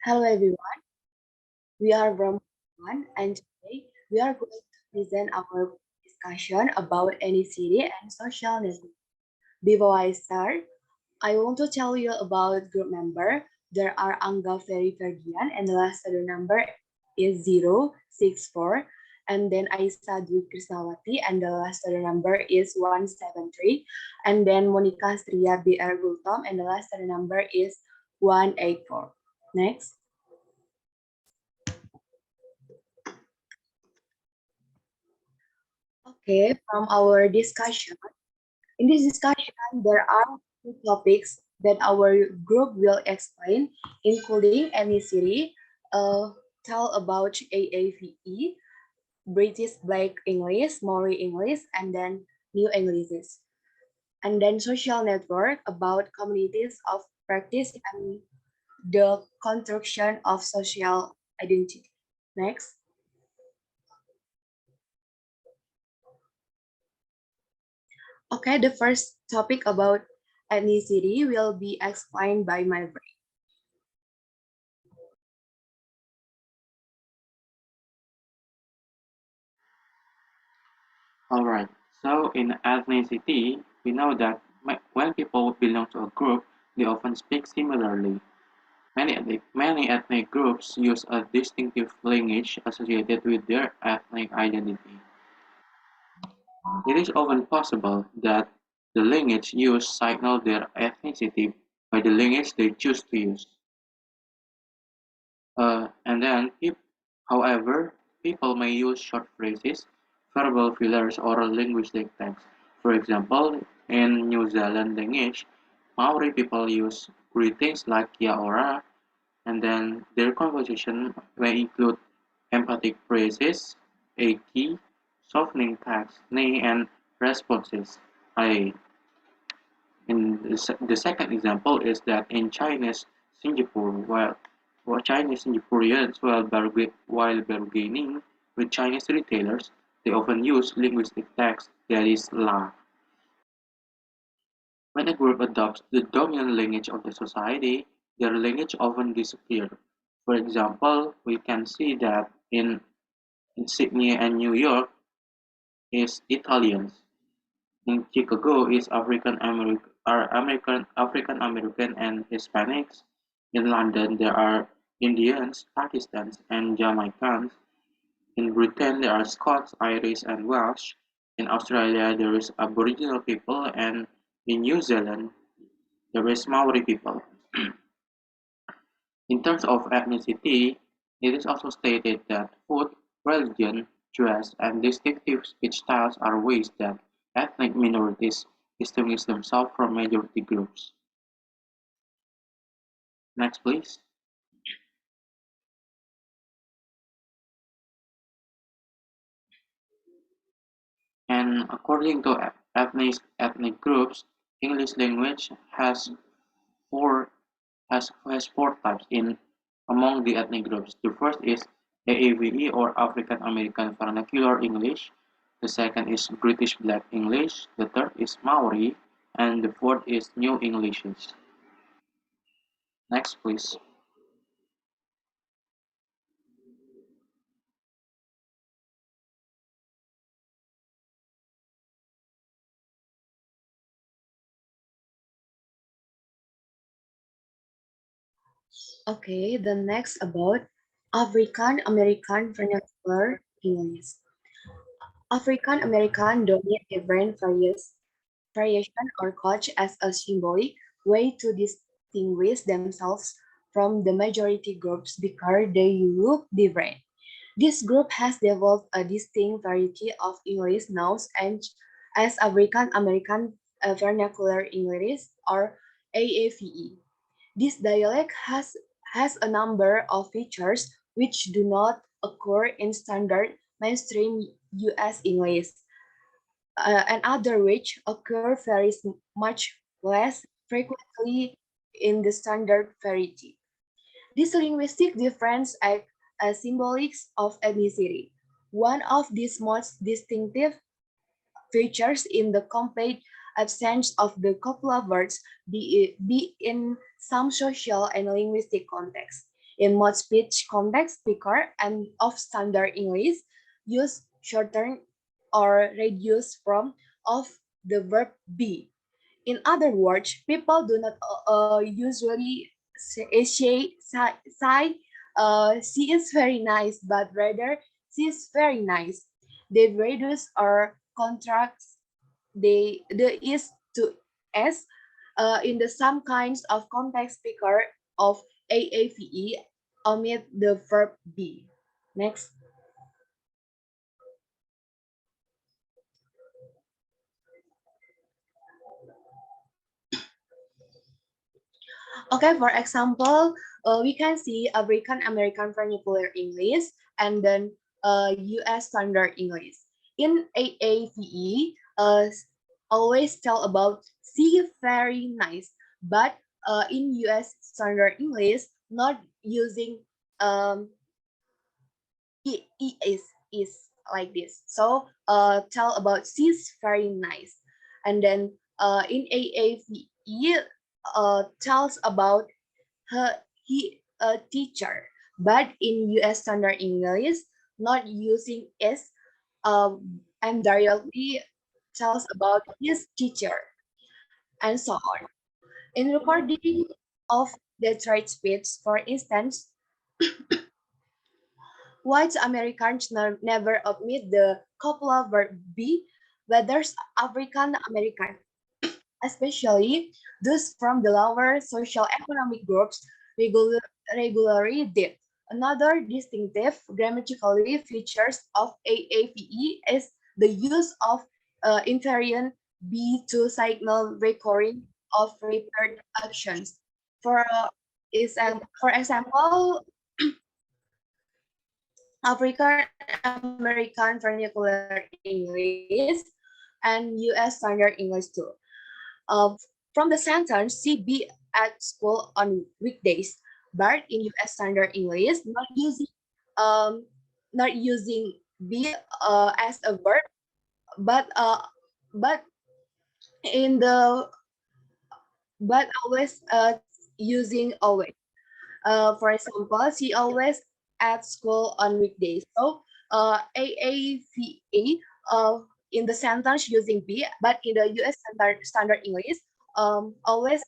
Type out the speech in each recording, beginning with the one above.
Hello everyone, we are from one and today we are going to present our discussion about ethnicity and social network. Before I start, I want to tell you about group member. There are Angga Ferry Ferdian and the last other number is 064, and then Aisa Dwi Krisnawati and the last other number is 173, and then Monica Stria BR Gultom and the last other number is 184. Next. Okay, from our discussion, in this discussion, there are two topics that our group will explain, including ethnicity, tell about AAVE, British Black English, Maori English, and then New Englishes. And then social network about communities of practice and the construction of social identity. Next. Okay, the first topic about ethnicity will be explained by my brain. Alright, so in ethnicity, we know that when people belong to a group, they often speak similarly. Many ethnic groups use a distinctive language associated with their ethnic identity. It is often possible that the language used signal their ethnicity by the language they choose to use. And then, however, people may use short phrases, verbal fillers, or linguistic tags. For example, in New Zealand language, Maori people use greetings like kia ora, and then their conversation may include emphatic phrases, a key, softening tags, nay, and responses, I. And the second example is that in Chinese Singapore, while Chinese Singaporeans while bargaining with Chinese retailers, they often use linguistic text that is la. When a group adopts the dominant language of the society, their language often disappears. For example, we can see that in Sydney and New York is Italians. In Chicago is African American and Hispanics. In London there are Indians, Pakistans and Jamaicans. In Britain there are Scots, Irish and Welsh. In Australia there is Aboriginal people, and in New Zealand there is Maori people. In terms of ethnicity, it is also stated that food, religion, dress, and distinctive speech styles are ways that ethnic minorities distinguish themselves from majority groups. Next, please. And according to ethnic groups, English language four has four types in among the ethnic groups. The first is AAVE, or African American Vernacular English. The second is British Black English. The third is Maori, and the fourth is New Englishes. Next, please. Okay, the next about African American Vernacular English. African American donate different variation or coach as a symbolic way to distinguish themselves from the majority groups because they look different. This group has developed a distinct variety of English nouns and as African American Vernacular English or AAVE. This dialect has a number of features which do not occur in standard mainstream US English, and other which occur very much less frequently in the standard variety. This linguistic difference acts as symbolics of ethnicity. One of these most distinctive features in the complete absence of the copula words be in some social and linguistic contexts. In most speech context, speaker and of standard English use shorten or reduced form of the verb be. In other words, people do not usually say she is very nice, but rather she is very nice. They reduce or contract the is to s in the some kinds of context speaker of AAVE omit the verb be. Next. Okay, for example, we can see African American Vernacular English and then US Standard English. In AAVE, always tell about see very nice, but in US Standard English, not using um, is like this. So tell about she's very nice, and then in AAVE tells about her he a teacher, but in US Standard English, not using is and directly tells about his teacher and so on. In recording of Detroit speech, for instance, white Americans never omit the copula verb be, whether African American, especially those from the lower social economic groups, regular, regularly did. Another distinctive grammatically features of AAPE is the use of invariant be to signal recurring of repeated actions. For for example, African American Vernacular English and US Standard English too. Uh, from the sentence, she be at school on weekdays, but in US Standard English, um, not using be as a verb, but but in the but always using always. For example, she always at school on weekdays. So AAVA in the sentence using be, but in the US standard English, always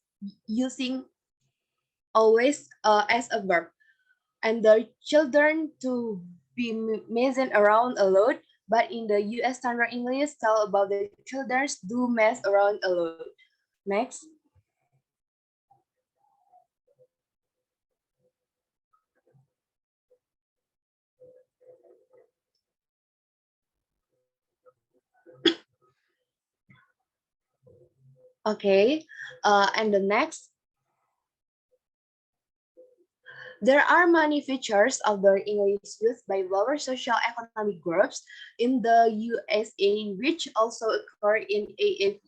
using always as a verb. And the children to be messing around a lot, but in the US standard English tell about the children do mess around a lot. Next. Okay. And the next, there are many features of the English used by lower social economic groups in the USA which also occur in AFE.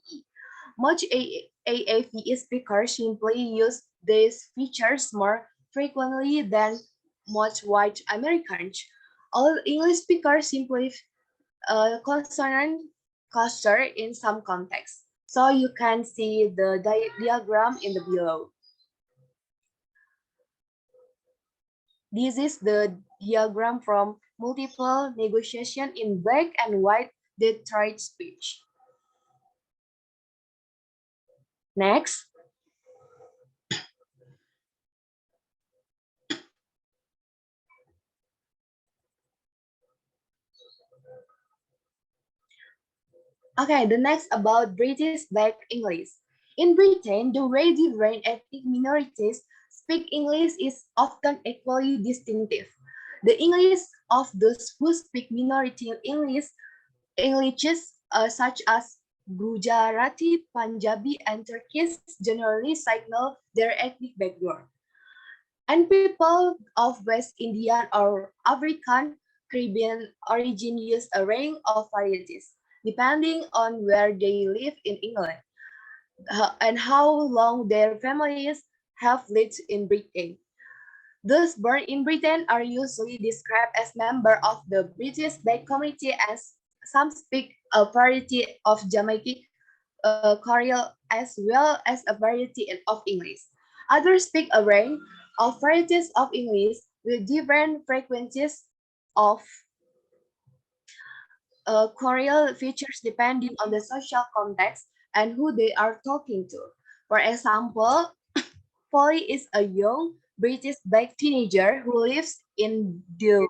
Much AAVE speakers simply use these features more frequently than most white Americans. All English speakers simply consonant cluster in some contexts. So you can see the diagram in the below. This is the diagram from multiple negotiation in black and white Detroit speech. Next. Okay, the next about British Black English. In Britain, the way different ethnic minorities speak English is often equally distinctive. The English of those who speak minority Englishes such as Gujarati, Punjabi, and Turkish generally signal their ethnic background. And people of West Indian or African Caribbean origin use a range of varieties, depending on where they live in England and how long their families have lived in Britain. Those born in Britain are usually described as members of the British Black community, as some speak a variety of Jamaican Creole as well as a variety of English. Others speak a range of varieties of English with different frequencies of choral features depending on the social context and who they are talking to. For example, Polly is a young British black teenager who lives in the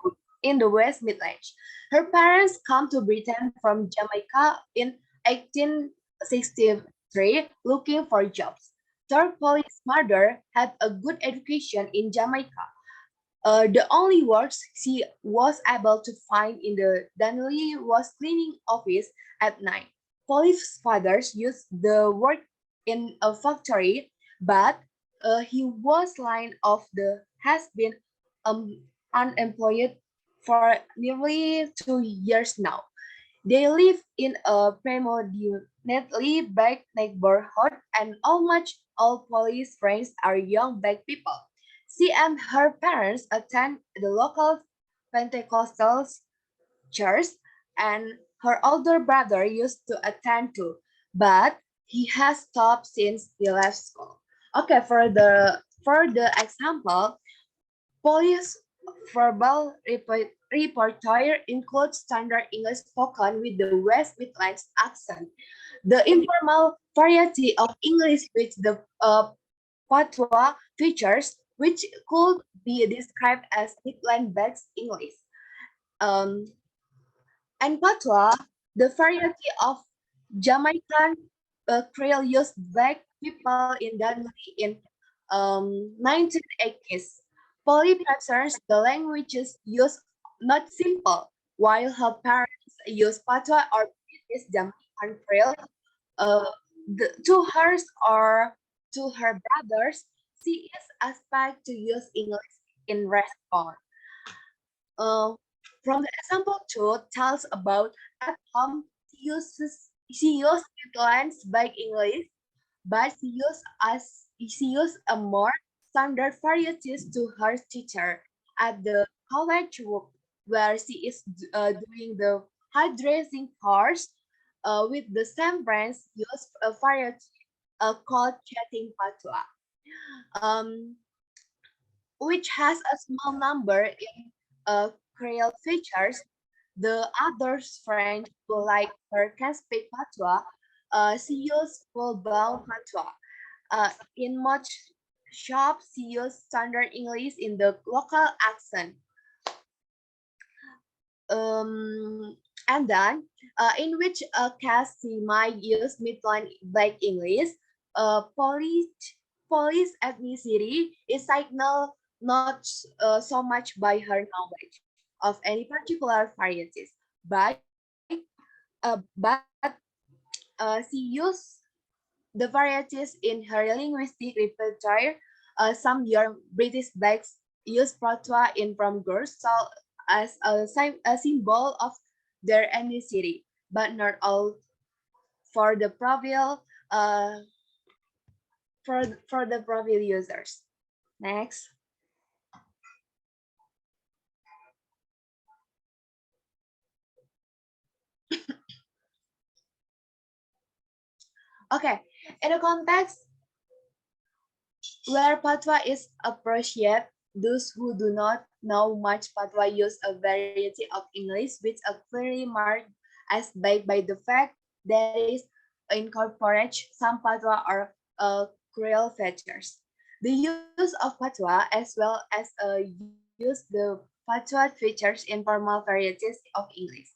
West Midlands. Her parents come to Britain from Jamaica in 1863 looking for jobs. Third, Polly's mother had a good education in Jamaica. The only work she was able to find in the Donnelly was cleaning office at night. Polly's father used the work in a factory, but he was line of the has been unemployed for nearly 2 years now. They live in a predominantly black neighborhood, and almost all Polly's friends are young black people. She and her parents attend the local Pentecostal church, and her older brother used to attend too, but he has stopped since he left school. Okay, for the example, Police verbal repertoire includes standard English spoken with the West Midlands accent, the informal variety of English with the patois features, which could be described as Midland-based English. Um, and patois, the variety of Jamaican Creole used black people in Dundee in 1980s. Polly preserves the languages used not simple, while her parents use patois or British Jamaican Creole. Uh, to hers or to her brothers, she is asked to use English in response. Uh, from the example two tells about at home she used Midlands by English, but she used a more standard varieties to her teacher at the college where she is doing the hairdressing course with the same brands use a variety called chatting patois. Um, which has a small number in Creole features. The others French who like her can speak patois. She use full-blown patois. In much shops, she use standard English in the local accent. And then, in which case she might use Midland Black English. Polish ethnicity is signaled not so much by her knowledge of any particular varieties, but she used the varieties in her linguistic repertoire. Some young British blacks use patois in from girls so as a symbol of their ethnicity, but not all for the provincial for the provincial users. Next. Okay, in a context where patois is appreciated, those who do not know much patois use a variety of English which are clearly marked as black by the fact that it incorporates some patois or Creole features. The use of patois as well as use the patois features in formal varieties of English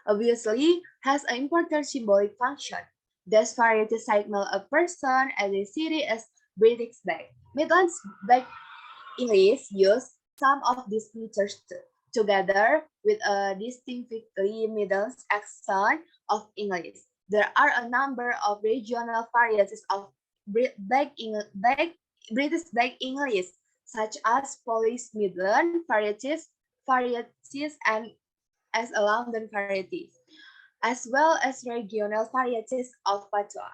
obviously has an important symbolic function. This variety signal a person as a city as British black. Midlands black English use some of these features together with a distinctly middle accent of English. There are a number of regional varieties of British Black English, such as Polish Midland varieties and as a London varieties, as well as regional varieties of patois.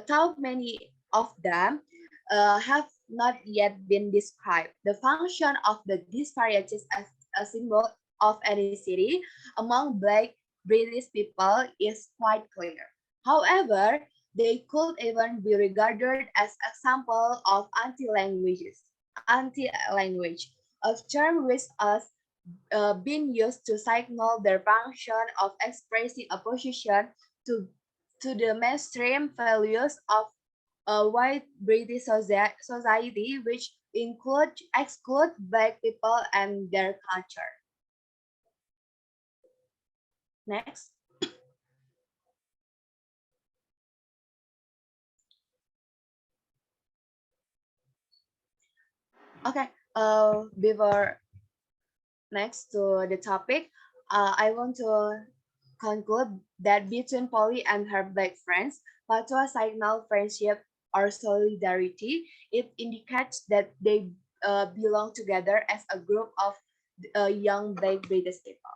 Though many of them have not yet been described, the function of these varieties as a symbol of any city among Black British people is quite clear. However, they could even be regarded as example of anti-languages. anti-language, a term which has been used to signal the function of expressing opposition to, to the mainstream values of a white British society, which exclude black people and their culture. Next. Okay. Before next to the topic, I want to conclude that between Polly and her black friends, Patwa signal friendship or solidarity. It indicates that they belong together as a group of young black British people.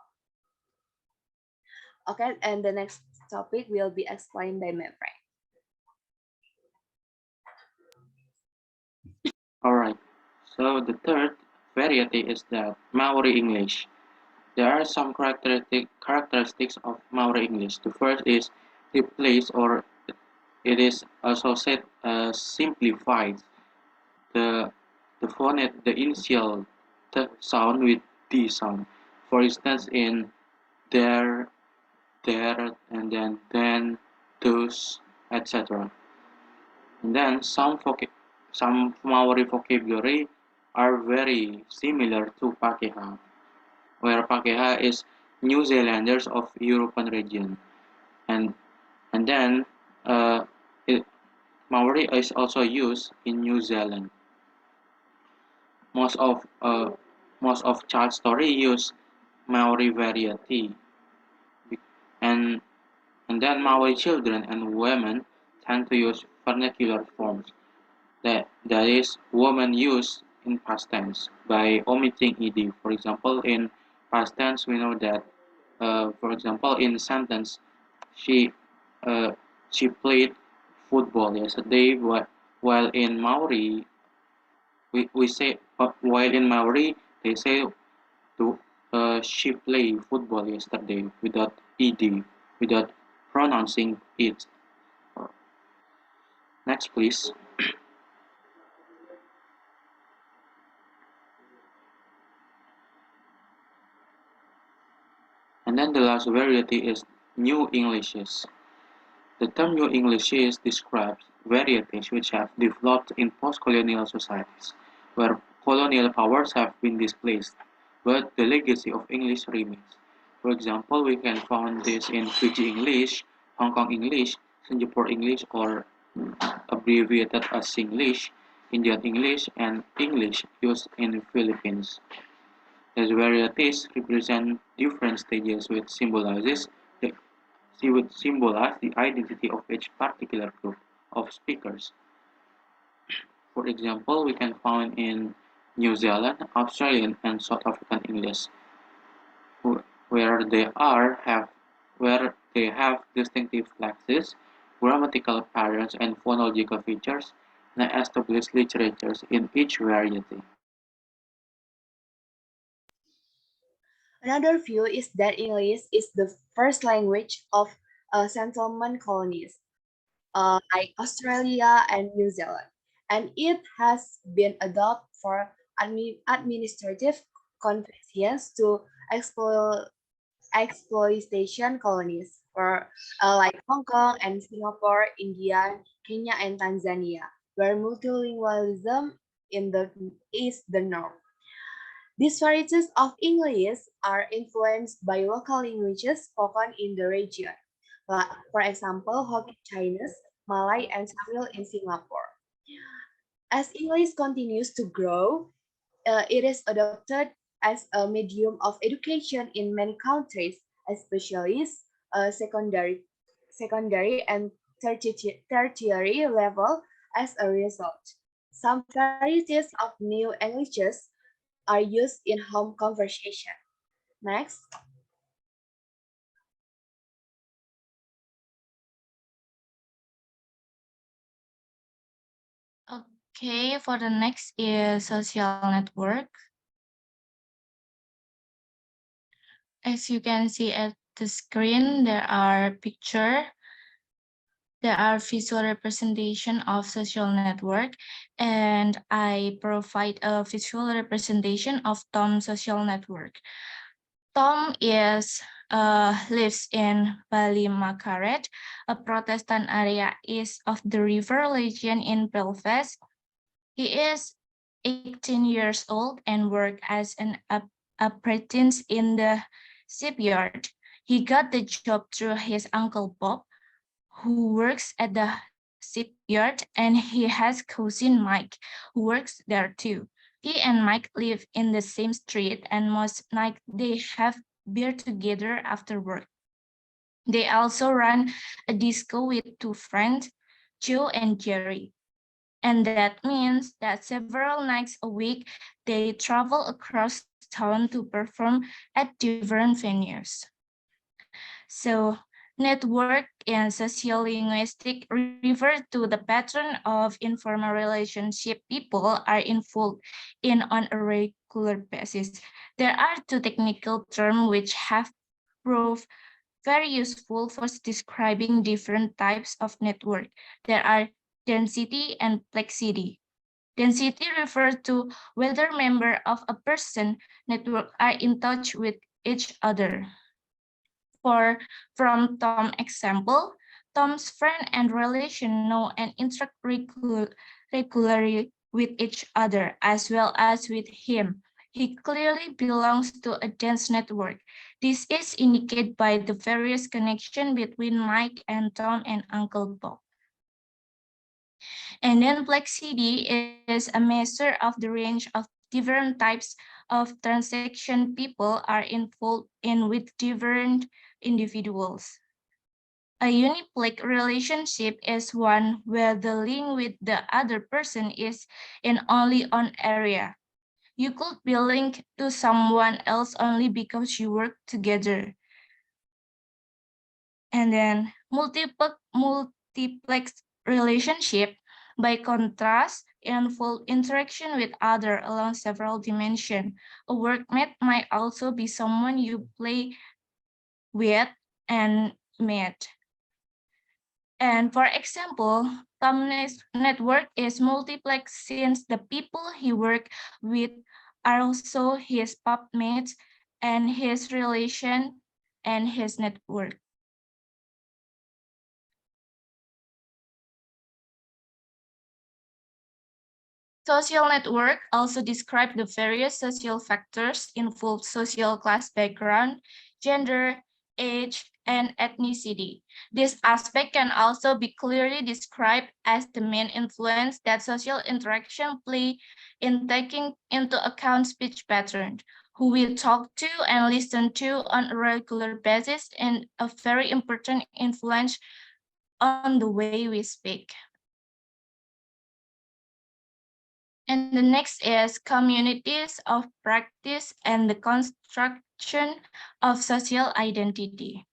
Okay, and the next topic will be explained by my friend. Alright, so the third variety is the Maori English. There are some characteristics of Maori English. The first is replace or it is also said simplified the the initial sound with the sound. For instance, in there, and then, those, etc. And then some Maori vocabulary are very similar to Pakeha, where Pakeha is New Zealanders of European region, and then uh, it, Maori is also used in New Zealand. Most of uh, most of child story use Maori variety, and then Maori children and women tend to use vernacular forms. That is, women use in past tense by omitting ed. For example, in past tense, we know that, for example, in sentence, she uh, she played football yesterday, while in Maori we say while in Maori they say to she played football yesterday without ed, without pronouncing it. Next, please. And then the last variety is New Englishes. The term New Englishes describes varieties which have developed in post-colonial societies, where colonial powers have been displaced, but the legacy of English remains. For example, we can find this in Fiji English, Hong Kong English, Singapore English, or abbreviated as Singlish, Indian English, and English used in the Philippines. These varieties represent different stages which would symbolize the identity of each particular group of speakers. For example, we can find in New Zealand, Australian, and South African English, where they have distinctive lexes, grammatical patterns, and phonological features, and established literatures in each variety. Another view is that English is the first language of settlement colonies like Australia and New Zealand, and it has been adopted for administrative convenience to exploit exploitation colonies for like Hong Kong and Singapore, India, Kenya, and Tanzania, where multilingualism in the is the norm. These varieties of English are influenced by local languages spoken in the region, like, for example, Hokkien Chinese, Malay, and Tamil in Singapore. As English continues to grow, it is adopted as a medium of education in many countries, especially secondary and tertiary level as a result. Some varieties of new Englishes are used in home conversation. Next. Okay, for the next is social network. As you can see at the screen, there are picture There are visual representation of social network, and I provide a visual representation of Tom's social network. Tom is lives in Bali Makaret, a Protestant area east of the river region in Belfast. He is 18 years old and works as an apprentice in the shipyard. He got the job through his uncle Bob, who works at the shipyard, and he has cousin Mike, who works there too. He and Mike live in the same street, and most night they have beer together after work. They also run a disco with two friends, Joe and Jerry. And that means that several nights a week they travel across town to perform at different venues. So, network and sociolinguistic refer to the pattern of informal relationship people are involved in on a regular basis. There are two technical terms which have proved very useful for describing different types of network. There are density and plexity. Density refers to whether members of a person network are in touch with each other. For from Tom example, Tom's friend and relation know and interact regularly with each other as well as with him. He clearly belongs to a dense network. This is indicated by the various connections between Mike and Tom and Uncle Bob. And then plexity is a measure of the range of different types of transaction people are involved in with different individuals. A uniplex relationship is one where the link with the other person is in only one area. You could be linked to someone else only because you work together. And then multiplex relationship, by contrast, involve interaction with other along several dimensions. A workmate might also be someone you play with and meet. And for example, Tom's network is multiplex since the people he works with are also his pub mates and his relation and his network. Social network also describe the various social factors involved: social class background, gender, age, and ethnicity. This aspect can also be clearly described as the main influence that social interaction play in taking into account speech patterns, who we talk to and listen to on a regular basis, and a very important influence on the way we speak. And the next is communities of practice and the construction of social identity.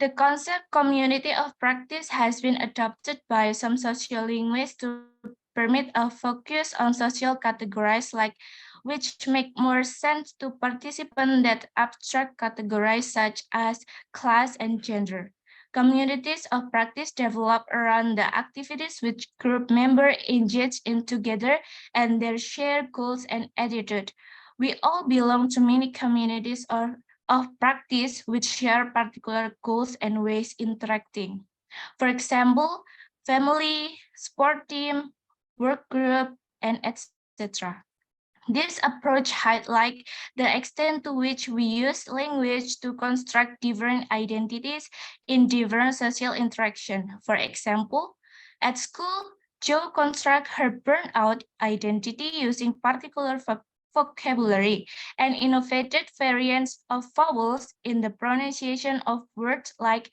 The concept community of practice has been adopted by some sociolinguists to permit a focus on social categories like which make more sense to participants than abstract categories such as class and gender. Communities of practice develop around the activities which group members engage in together and their shared goals and attitude. We all belong to many communities of practice which share particular goals and ways interacting. For example, family, sport team, work group, and etc. This approach highlights the extent to which we use language to construct different identities in different social interaction. For example, at school, Jo constructs her burnout identity using particular vocabulary and innovated variants of vowels in the pronunciation of words like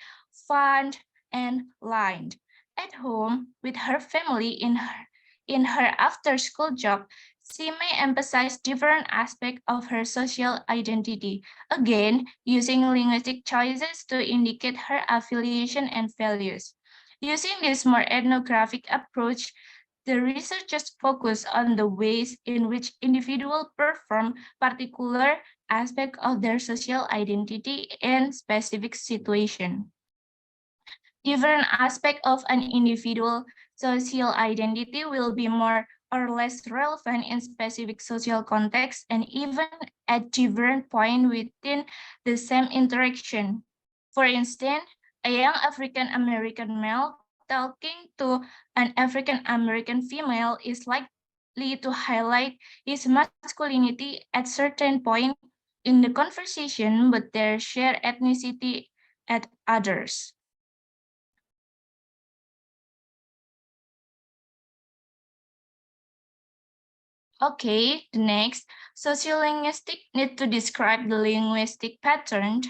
fund and lined. At home, with her family in her after-school job, she may emphasize different aspects of her social identity, again, using linguistic choices to indicate her affiliation and values. Using this more ethnographic approach, the researchers focus on the ways in which individuals perform particular aspect of their social identity in specific situation. Different aspect of an individual social identity will be more or less relevant in specific social context and even at different point within the same interaction. For instance, a young African American male talking to an African American female is likely to highlight his masculinity at certain point in the conversation, but their shared ethnicity at others. Okay, the next, sociolinguistics need to describe the linguistic pattern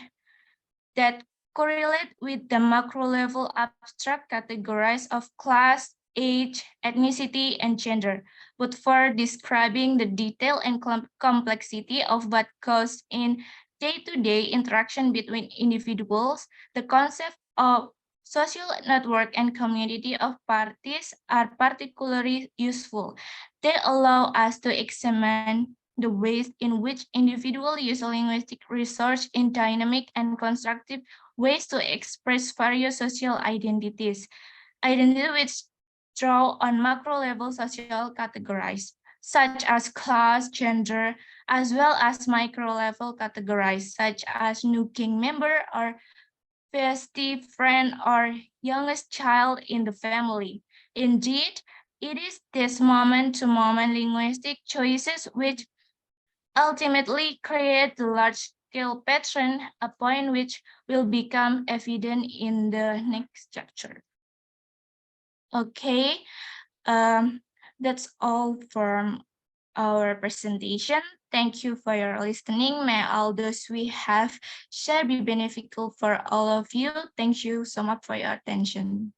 that correlate with the macro level abstract categories of class, age, ethnicity, and gender, but for describing the detail and complexity of what goes in day-to-day interaction between individuals, the concept of social network and community of parties are particularly useful. They allow us to examine the ways in which individuals use linguistic research in dynamic and constructive ways to express various social identities, which draw on macro level social categories, such as class, gender, as well as micro level categories, such as new gang member or festive friend or youngest child in the family. Indeed, it is this moment-to-moment linguistic choices which ultimately create the large-scale pattern, a point which will become evident in the next chapter. Okay, um, that's all from our presentation. Thank you for your listening. May all those we have shared be beneficial for all of you. Thank you so much for your attention.